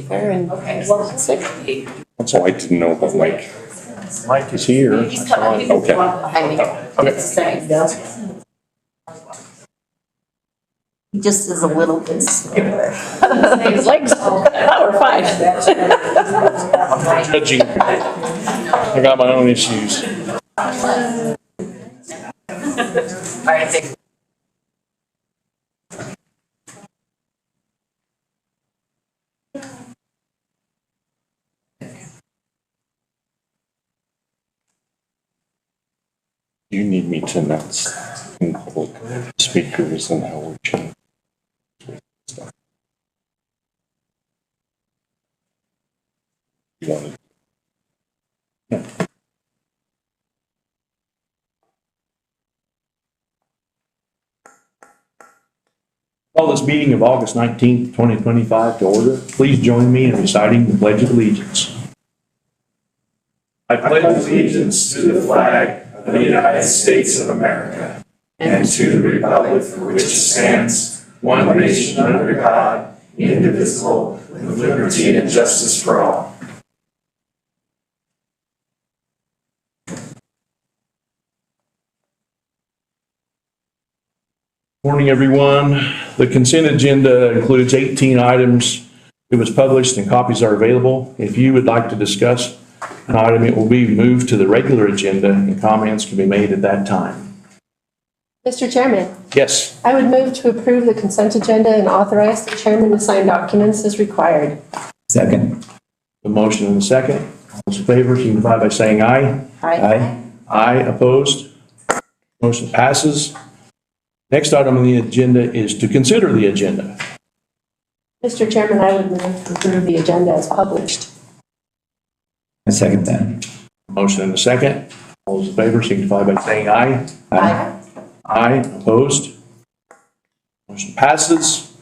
there and wasn't sick. So I didn't know about Mike. Mike is here. He's coming, he's Okay. behind me. Okay. He just is a little bit scared. His legs, we're fine. I'm not judging. I got my own issues. I think. You need me to announce in public speakers and how we're changing stuff. You want to? Yeah. Call this meeting of August 19th, 2025 to order. Please join me in reciting the Pledge of Allegiance. I pledge allegiance to the flag of the United States of America and to the republic for which it stands, one nation under God, indivisible, with liberty and justice for all. Morning, everyone. The consent agenda includes 18 items. It was published and copies are available. If you would like to discuss an item, it will be moved to the regular agenda and comments can be made at that time. Mr. Chairman, Yes. I would move to approve the consent agenda and authorize the chairman to sign documents as required. Second. The motion and the second. All those in favor signify by saying aye. Aye. Aye, opposed? Motion passes. Next item on the agenda is to consider the agenda. Mr. Chairman, I would move to approve the agenda as published. I second that. Motion and a second. All those in favor signify by saying aye. Aye. Aye, opposed? Motion passes.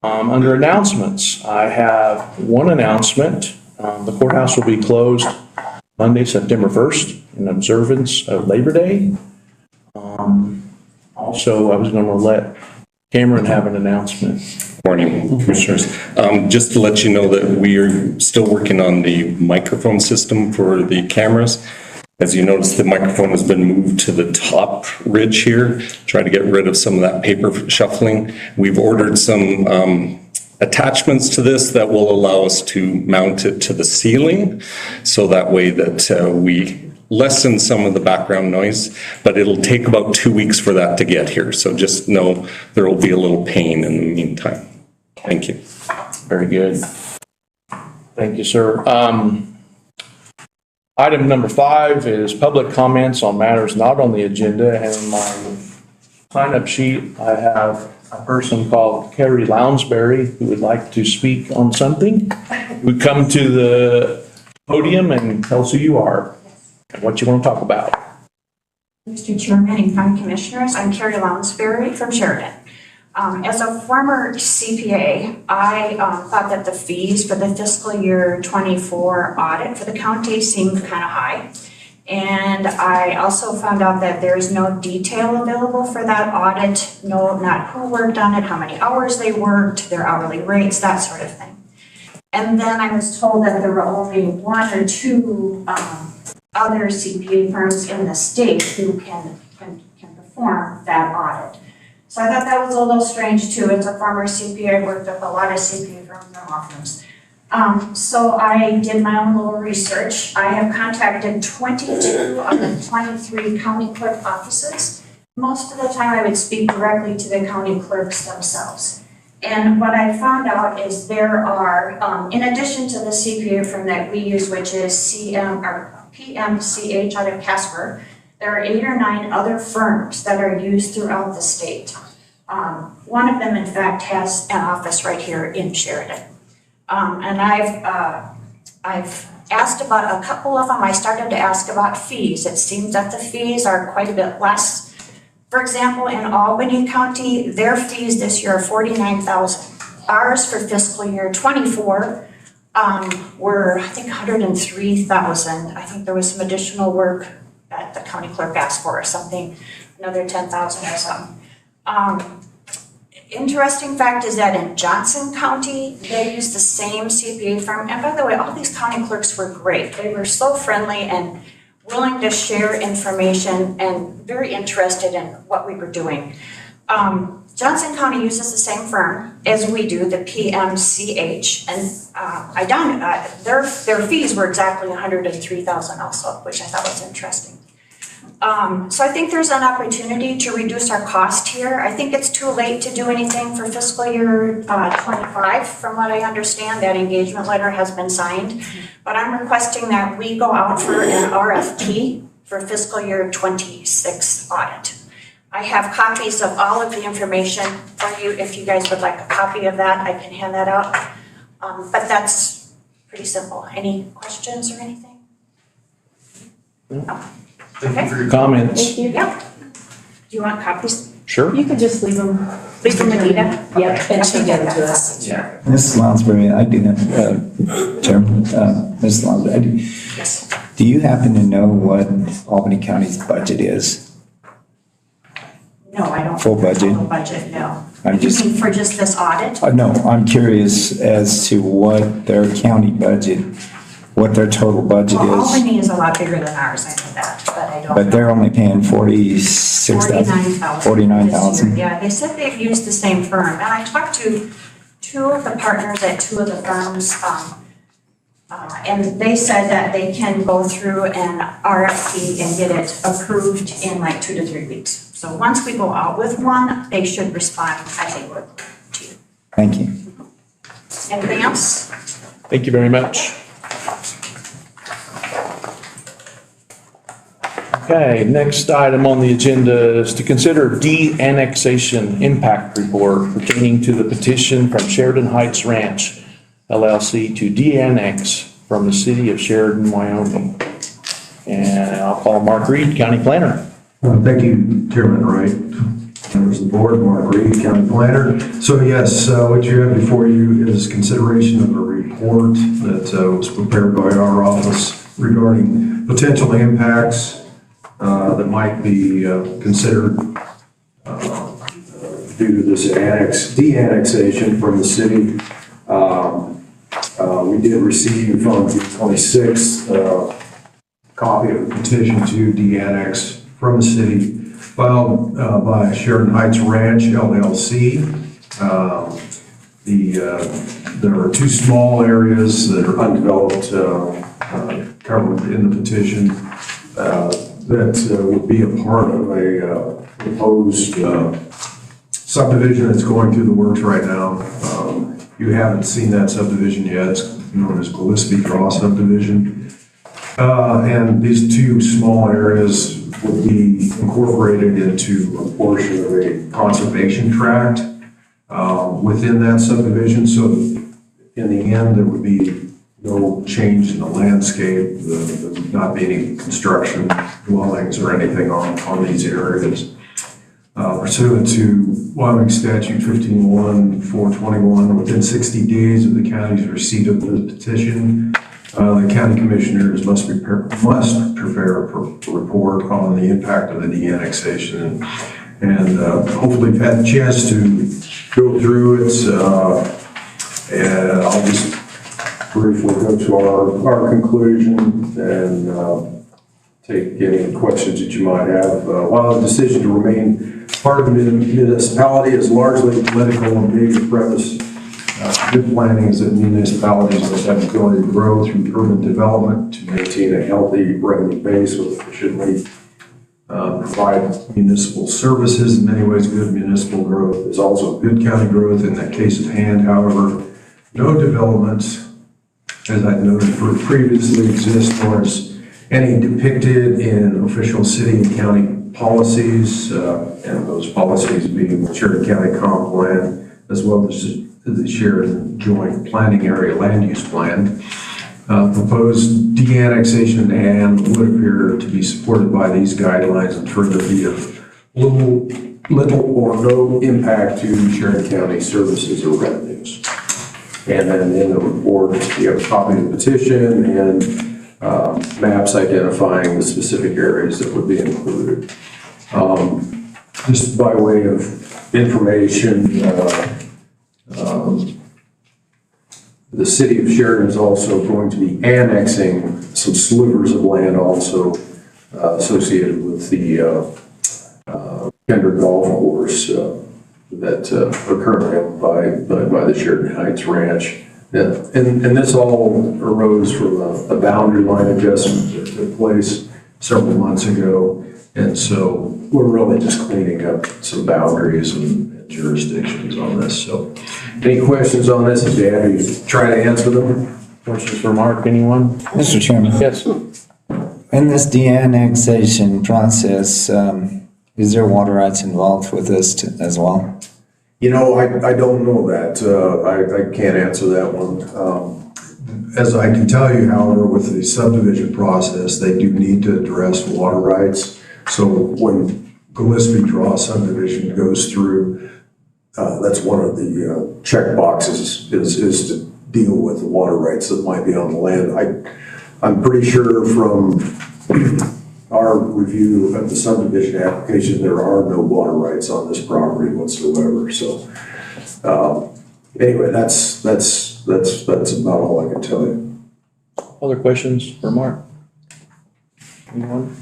Under announcements, I have one announcement. The courthouse will be closed Monday, September 1st in observance of Labor Day. Also, I was going to let Cameron have an announcement. Morning, Commissioners. Just to let you know that we are still working on the microphone system for the cameras. As you notice, the microphone has been moved to the top ridge here, trying to get rid of some of that paper shuffling. We've ordered some attachments to this that will allow us to mount it to the ceiling, so that way that we lessen some of the background noise, but it'll take about 2 weeks for that to get here. So just know there will be a little pain in the meantime. Thank you. Very good. Thank you, sir. Item number 5 is public comments on matters not on the agenda. And in my sign-up sheet, I have a person called Carrie Lounsbury who would like to speak on something. Would come to the podium and tell us who you are and what you want to talk about. Mr. Chairman and County Commissioners, I'm Carrie Lounsbury from Sheridan. As a former CPA, I thought that the fees for the fiscal year 24 audit for the county seemed kind of high. And I also found out that there is no detail available for that audit, not who worked on it, how many hours they worked, their hourly rates, that sort of thing. And then I was told that there were only 1 or 2 other CPA firms in the state who can perform that audit. So I thought that was a little strange too. As a former CPA, I worked with a lot of CPA firms and law firms. So I did my own little research. I have contacted 22 of the 23 county clerk offices. Most of the time I would speak directly to the county clerks themselves. And what I found out is there are, in addition to the CPA firm that we use, which is PMCH out of Casper, there are 8 or 9 other firms that are used throughout the state. One of them, in fact, has an office right here in Sheridan. And I've asked about a couple of them. I started to ask about fees. It seems that the fees are quite a bit less. For example, in Albany County, their fees this year are $49,000. Ours for fiscal year 24 were, I think, $103,000. I think there was some additional work that the county clerk asked for or something, another $10,000 or something. Interesting fact is that in Johnson County, they use the same CPA firm. And by the way, all these county clerks were great. They were so friendly and willing to share information and very interested in what we were doing. Johnson County uses the same firm as we do, the PMCH, and their fees were exactly $103,000 also, which I thought was interesting. So I think there's an opportunity to reduce our cost here. I think it's too late to do anything for fiscal year 25. From what I understand, that engagement letter has been signed. But I'm requesting that we go out for an RFP for fiscal year 26 audit. I have copies of all of the information for you. If you guys would like a copy of that, I can hand that out. But that's pretty simple. Any questions or anything? No. Thank you for your comments. Thank you. Yep. Do you want copies? Sure. You could just leave them. Leave them to Nita? Yep, and she'll get them to us. Yeah. Mrs. Lounsbury, I do know, Chairman, Mrs. Lounsbury, I do. Yes. Do you happen to know what Albany County's budget is? No, I don't. Full budget? Full budget, no. I'm You just- mean for just this audit? No, I'm curious as to what their county budget, what their total budget Well, is. Albany is a lot bigger than ours, I know that, but I don't. But they're only paying 46,000. 49,000. Yeah, they said they've used the same firm, and I talked to two of the partners at two of the firms, and they said that they can go through an RFP and get it approved in like 2 to 3 weeks. So once we go out with one, they should respond, I think, to you. Thank you. Anything else? Thank you very much. Okay, next item on the agenda is to consider de-annexation impact report pertaining to the petition from Sheridan Heights Ranch LLC to de-annex from the city of Sheridan, Wyoming. And I'll call Mark Reed, County Planner. Thank you, Chairman Wright. Members of the board, Mark Reed, County Planner. So yes, what you have before you is consideration of a report that was prepared by our office regarding potential impacts that might be considered due to this de-annexation from the city. We did receive on June 26th a copy of the petition to de-annex from the city filed by Sheridan Heights Ranch LLC. There are 2 small areas that are undeveloped covered in the petition that would be a part of a proposed subdivision that's going through the works right now. You haven't seen that subdivision yet. It's known as Gillespie Draw subdivision. And these 2 small areas would be incorporated into a portion of a conservation tract within that subdivision. So in the end, there would be no change in the landscape. There would not be any construction, dwellings, or anything on these areas. Pursuant to Wyoming Statute 15-1-421, within 60 days of the county's receipt of the petition, the county commissioners must prepare a report on the impact of the de-annexation. And hopefully you've had a chance to go through it. And I'll just briefly go to our conclusion and take any questions that you might have. While the decision to remain part of the municipality is largely political and being premise, good planning is that municipalities must have the ability to grow through urban development to maintain a healthy revenue base with efficiently provide municipal services. In many ways, good municipal growth is also good county growth. In that case at hand, however, no development, as I noted previously, exists nor is any depicted in official city and county policies, and those policies being the Sheridan County Comp Plan, as well as the Sheridan Joint Planning Area Land Use Plan. Proposed de-annexation at hand would appear to be supported by these guidelines and further be of little or no impact to Sheridan County services or revenues. And then in the report, you have a copy of the petition and maps identifying the specific areas that would be included. just by way of information, the city of Sheridan is also going to be annexing some slivers of land also associated with the Kendrick Golf Course that are currently owned by the Sheridan Heights Ranch. Yeah, and this all arose from a boundary line adjustment that took place several months ago. And so we're really just cleaning up some boundaries and jurisdictions on this. So any questions on this? If you have, you try to answer them. Questions for Mark, anyone? Mr. Chairman, Yes. in this de-annexation process, is there water rights involved with this as well? You know, I don't know that. I can't answer that one. As I can tell you, however, with the subdivision process, they do need to address water rights. So when Gillespie Draw subdivision goes through, that's one of the check boxes is to deal with the water rights that might be on the land. I'm pretty sure from our review of the subdivision application, there are no water rights on this property whatsoever. So anyway, that's about all I can tell you. Other questions for Mark? Anyone?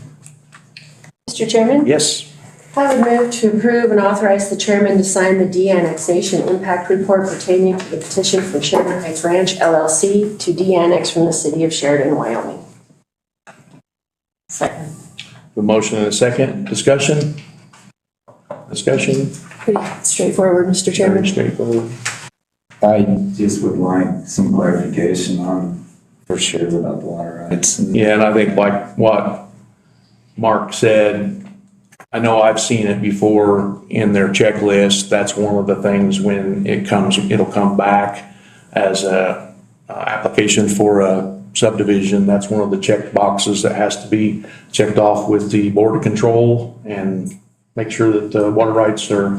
Mr. Chairman? Yes. I would move to approve and authorize the chairman to sign the de-annexation impact report pertaining to the petition from Sheridan Heights Ranch LLC to de-annex from the city of Sheridan, Wyoming. Second. A motion and a second. Discussion? Discussion? Pretty straightforward, Mr. Chairman. Very straightforward. I just would like some clarification on, for sure, about the water rights. Yeah, and I think like what Mark said, I know I've seen it before in their checklist. That's one of the things when it'll come back as a application for a subdivision. That's one of the check boxes that has to be checked off with the Board of Control and make sure that the water rights are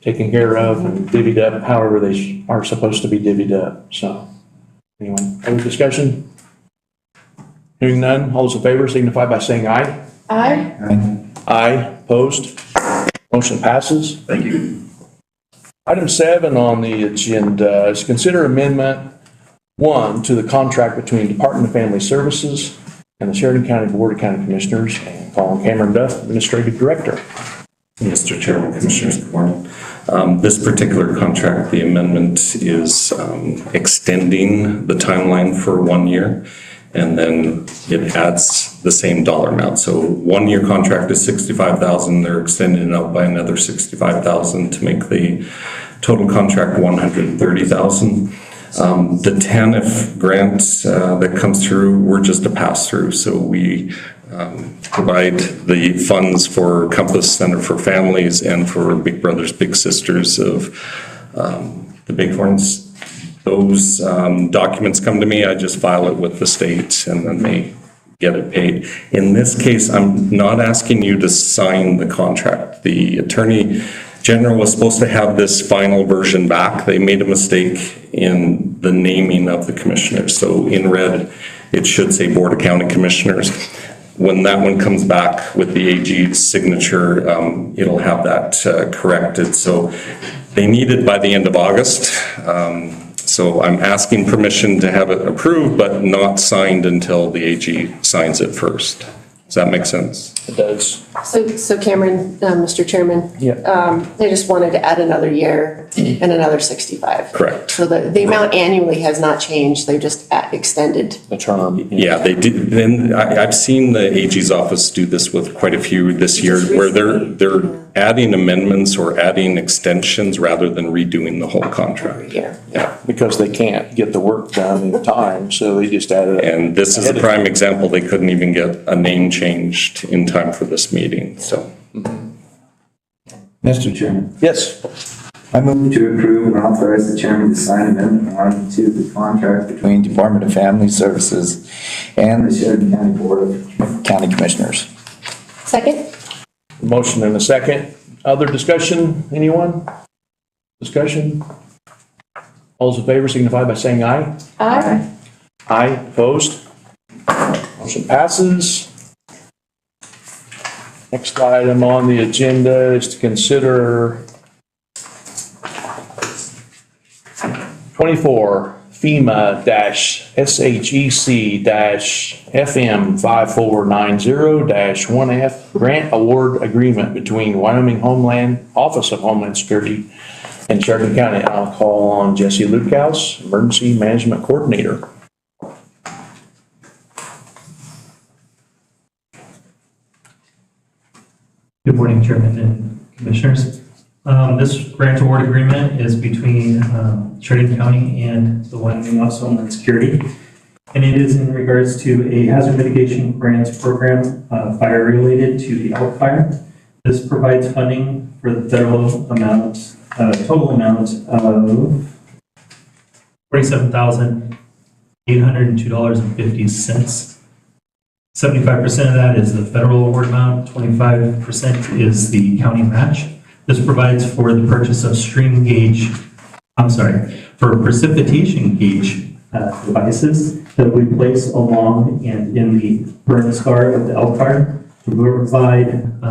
taken care of and divvied up however they are supposed to be divvied up. So anyway, any discussion? Hearing none, all those in favor signify by saying aye. Aye. Aye, opposed? Motion passes. Thank you. Item 7 on the agenda is consider amendment 1 to the contract between Department of Family Services and the Sheridan County Board of County Commissioners, and calling Cameron Duff, Administrative Director. Mr. Chairman, Commissioners, good morning. This particular contract, the amendment is extending the timeline for 1 year, and then it adds the same dollar amount. So 1 year contract is $65,000. They're extending it out by another $65,000 to make the total contract $130,000. The TANF grant that comes through, we're just a pass-through. So we provide the funds for Compass Center for Families and for Big Brothers Big Sisters of the Bighorns. Those documents come to me, I just file it with the state and then they get it paid. In this case, I'm not asking you to sign the contract. The Attorney General was supposed to have this final version back. They made a mistake in the naming of the commissioners. So in red, it should say Board of County Commissioners. When that one comes back with the AG's signature, it'll have that corrected. So they need it by the end of August. So I'm asking permission to have it approved, but not signed until the AG signs it first. Does that make sense? It does. So Cameron, Mr. Chairman. Yeah. They just wanted to add another year and another 65. Correct. So the amount annually has not changed, they've just extended. The term. Yeah, they did. And I've seen the AG's office do this with quite a few this year, where they're adding amendments or adding extensions rather than redoing the whole contract. Yeah. Because they can't get the work done in time, so they just added it. And this is a prime example. They couldn't even get a name changed in time for this meeting, so. Mr. Chairman, Yes. I move to approve and authorize the chairman to sign amendment 1 to the contract between Department of Family Services and the Sheridan County Board of County Commissioners. Second? Motion and a second. Other discussion, anyone? Discussion? All those in favor signify by saying aye. Aye. Aye, opposed? Motion passes. Next item on the agenda is to consider 24 FEMA-SHEC-FM 5490-1F Grant Award Agreement between Wyoming Homeland, Office of Homeland Security and Sheridan County. I'll call on Jesse Lukehouse, Emergency Management Coordinator. Good morning, Chairman and Commissioners. This grant award agreement is between Sheridan County and the Wyoming Office of Homeland Security. And it is in regards to a hazard mitigation grants program, fire related to the Elk Fire. This provides funding for the federal amount, total amount of $47,802.50. 75% of that is the federal award amount, 25% is the county match. This provides for the purchase of for precipitation gauge devices that we place along and in the burn scar of the Elk Fire to provide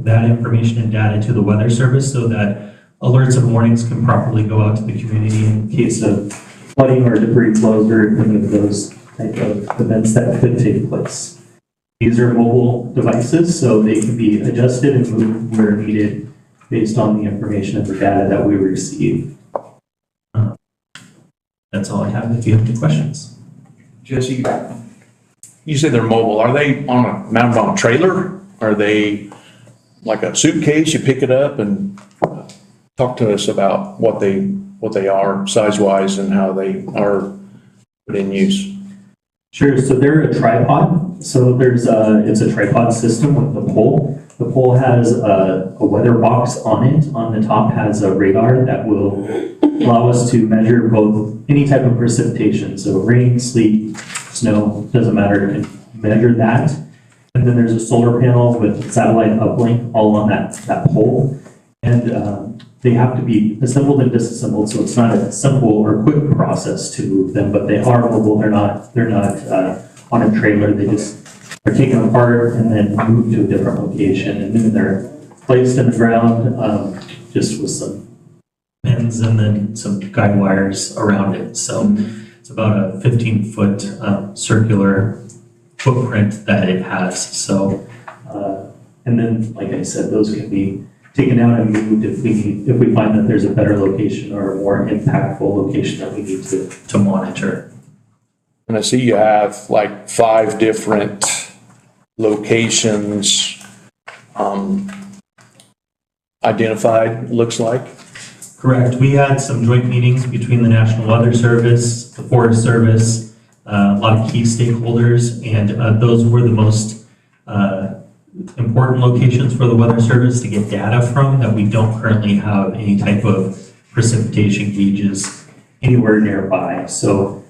that information and data to the Weather Service so that alerts and warnings can properly go out to the community in case of flooding or debris flows or any of those type of events that could take place. These are mobile devices, so they can be adjusted and moved where needed based on the information and the data that we receive. That's all I have. If you have any questions. Jesse, you say they're mobile. Are they mounted on a trailer? Are they like a suitcase? You pick it up and talk to us about what they are size-wise and how they are put in use. Sure. So they're a tripod. So it's a tripod system with a pole. The pole has a weather box on it. On the top has a radar that will allow us to measure both any type of precipitation. So rain, sleet, snow, doesn't matter. It can measure that. And then there's a solar panel with satellite uplink all on that pole. And they have to be assembled and disassembled. So it's not a simple or quick process to move them, but they are mobile. They're not on a trailer. They just are taken apart and then moved to a different location. And then they're placed in the ground just with some pins and then some guide wires around it. So it's about a 15-foot circular footprint that it has. So, and then, like I said, those can be taken out and moved if we find that there's a better location or a more impactful location that we need to monitor. And I see you have like 5 different locations identified, looks like. Correct. We had some joint meetings between the National Weather Service, the Forest Service, a lot of key stakeholders, and those were the most important locations for the Weather Service to get data from that we don't currently have any type of precipitation gauges anywhere nearby. So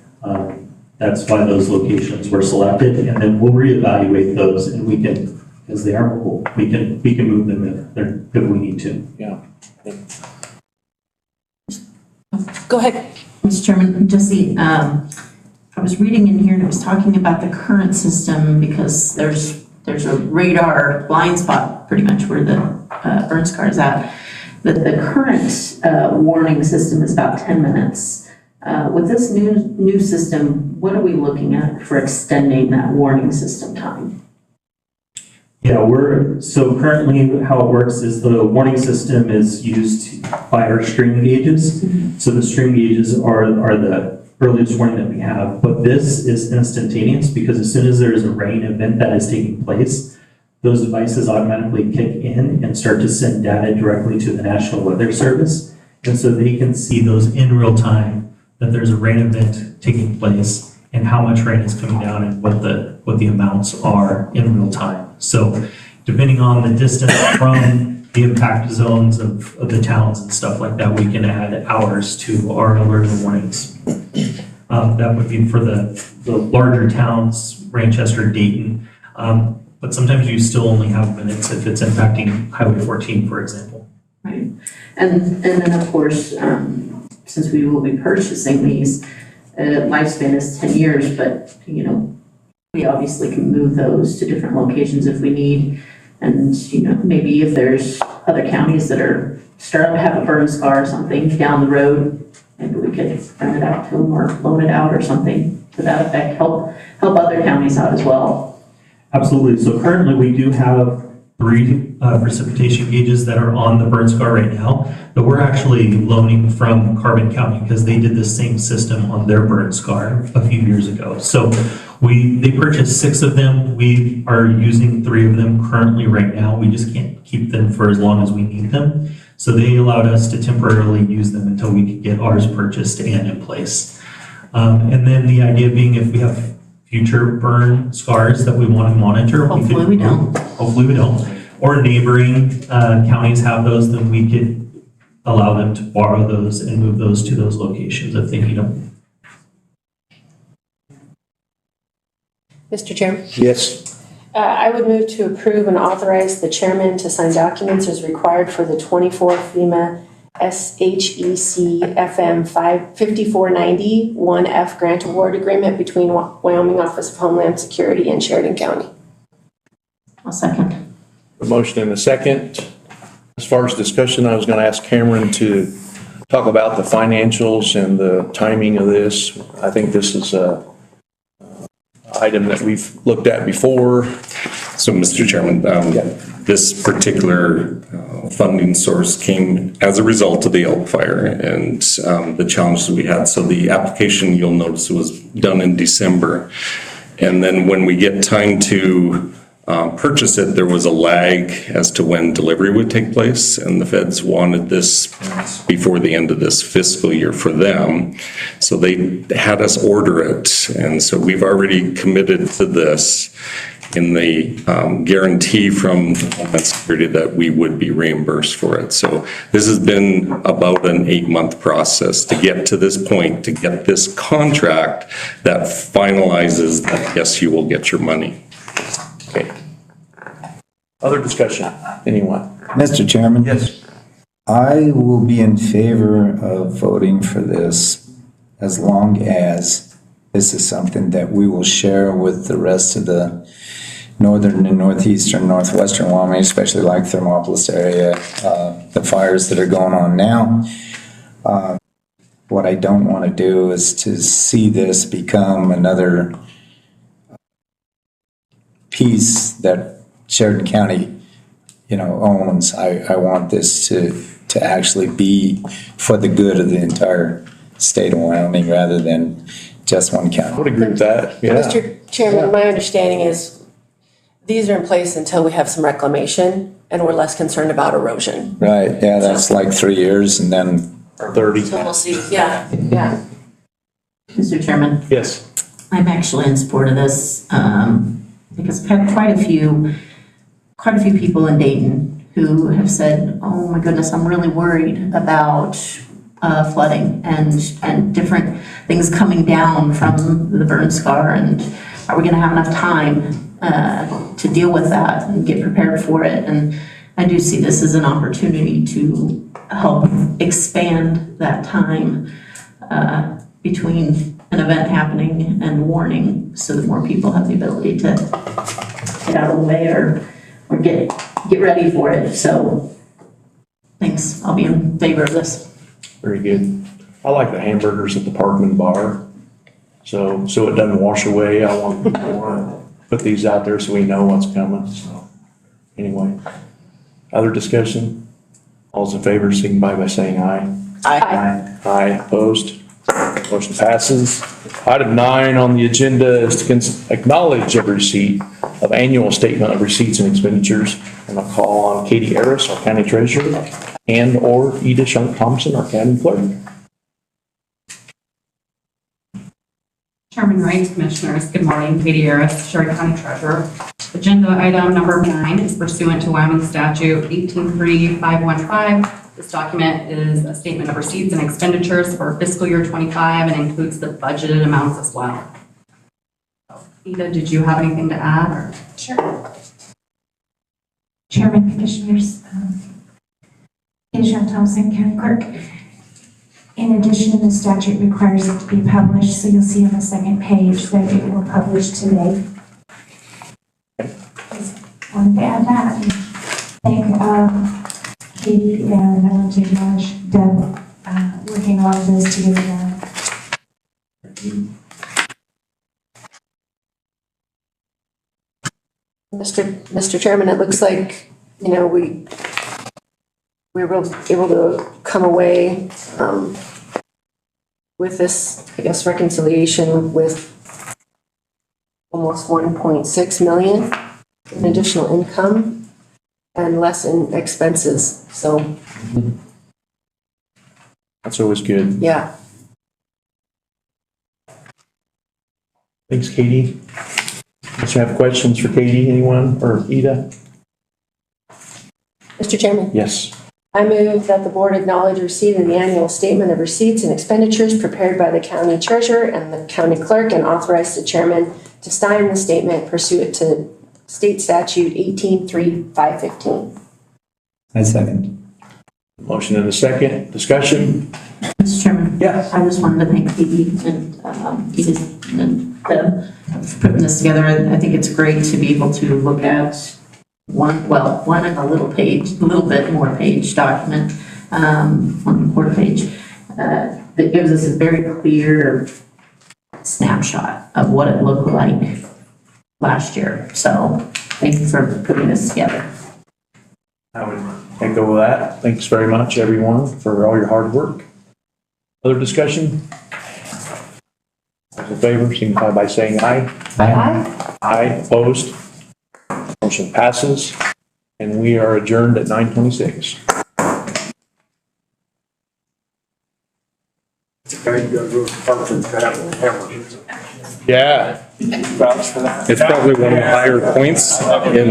that's why those locations were selected, and then we'll reevaluate those, and we can, because they are mobile, we can move them if we need to. Yeah. Go ahead, Mr. Chairman. Jesse, I was reading in here and it was talking about the current system because there's a radar blind spot pretty much where the burn scar is at. But the current warning system is about 10 minutes. With this new system, what are we looking at for extending that warning system time? Yeah, so currently how it works is the warning system is used by our stream gauges. Mm-hmm. So the stream gauges are the earliest warning that we have, but this is instantaneous because as soon as there's a rain event that is taking place, those devices automatically kick in and start to send data directly to the National Weather Service. And so they can see those in real time that there's a rain event taking place and how much rain is coming down and what the amounts are in real time. So depending on the distance from the impact zones of the towns and stuff like that, we can add hours to our alert and warnings. That would be for the larger towns, Ranchester, Dayton. But sometimes you still only have minutes if it's impacting Highway 14, for example. Right. And then of course, since we will be purchasing these, lifespan is 10 years, but we obviously can move those to different locations if we need. And, you know, maybe if there's other counties that are starting to have a burn scar or something down the road, maybe we could rent it out to them or loan it out or something to that effect, help other counties out as well. Absolutely. So currently we do have 3 precipitation gauges that are on the burn scar right now that we're actually loaning from Carbon County because they did the same system on their burn scar a few years ago. So they purchased 6 of them. We are using 3 of them currently right now. We just can't keep them for as long as we need them. So they allowed us to temporarily use them until we could get ours purchased and in place. And then the idea being if we have future burn scars that we want to monitor. Hopefully we don't. Hopefully we don't. Or neighboring counties have those, then we could allow them to borrow those and move those to those locations if they need them. Mr. Chairman? Yes. I would move to approve and authorize the chairman to sign documents as required for the 24 FEMA SHEC FM 5490 1F grant award agreement between Wyoming Office of Homeland Security and Sheridan County. I'll second. A motion and a second. As far as discussion, I was going to ask Cameron to talk about the financials and the timing of this. I think this is a item that we've looked at before. So, Mr. Chairman, this particular funding source came as a result of the Elk Fire and the challenges we had. So the application, you'll notice, was done in December. And then when we get time to purchase it, there was a lag as to when delivery would take place. And the feds wanted this before the end of this fiscal year for them. So they had us order it. And so we've already committed to this in the guarantee from Homeland Security that we would be reimbursed for it. So this has been about an 8-month process to get to this point, to get this contract that finalizes that, yes, you will get your money. Okay. Other discussion? Anyone? Mr. Chairman? Yes. I will be in favor of voting for this as long as this is something that we will share with the rest of the northern and northeastern, northwestern Wyoming, especially like Thermopolis area, the fires that are going on now. What I don't want to do is to see this become another piece that Sheridan County, owns. I want this to actually be for the good of the entire state of Wyoming rather than just one I county. would agree with that. Yeah. Mr. Chairman, my understanding is these are in place until we have some reclamation and we're less concerned about erosion. Right, yeah, that's like 3 years and then, Or 30. So we'll see. Yeah. Mr. Chairman, Yes. I'm actually in support of this because I've had quite a few people in Dayton who have said, oh my goodness, I'm really worried about flooding and different things coming down from the burn scar, and are we going to have enough time to deal with that and get prepared for it? And I do see this as an opportunity to help expand that time between an event happening and warning so that more people have the ability to get out of the way or get ready for it. So thanks, I'll be in favor of this. Very good. I like the hamburgers at the Parkman Bar. So it doesn't wash away. I want to put these out there so we know what's coming. So anyway, other discussion? All's in favor, signify by saying aye. Aye. Aye, opposed? Motion passes. Item 9 on the agenda is to acknowledge the receipt of annual statement of receipts and expenditures. And I'll call on Katie Harris, our county treasurer, and/or Eda Shunk Thompson, our county clerk. Chairman Wright, Commissioners, good morning. Katie Harris, Sheridan County Treasurer. Agenda item number 9 is pursuant to Wyoming Statute 183515. This document is a statement of receipts and expenditures for fiscal year 25 and includes the budgeted amounts as well. Eda, did you have anything to add? Or? Sure. Chairman, Commissioners, Eda Thompson, County Clerk. In addition, the statute requires it to be published, so you'll see on the second page that it will publish today. wanted to add that. And thank Katie and I want to acknowledge Deb working on all of this to get it done. Mr. Chairman, it looks like, we were able to come away with this, I guess, reconciliation with almost 1.6 million in additional income and less in expenses. So, That's always good. yeah. Thanks, Katie. Does you have questions for Katie, anyone, or Ida? Mr. Chairman, Yes. I move that the board acknowledge receipt of the annual statement of receipts and expenditures prepared by the county treasurer and the county clerk and authorize the chairman to sign the statement pursuant to state statute 18-3-515. I second. Motion and a second. Discussion? Mr. Chairman? Yes. I just wanted to thank Katie and Edith and Deb for putting this together. I think it's great to be able to look at one and a little bit more page document, 1/4 page, that gives us a very clear snapshot of what it looked like last year. So thank you for putting this together. I would echo that. Thanks very much, everyone, for all your hard work. Other discussion? Those in favor, signify by saying aye. Aye. Aye, opposed? Motion passes, and we are adjourned at 9:26. Yeah. It's probably one of the higher points in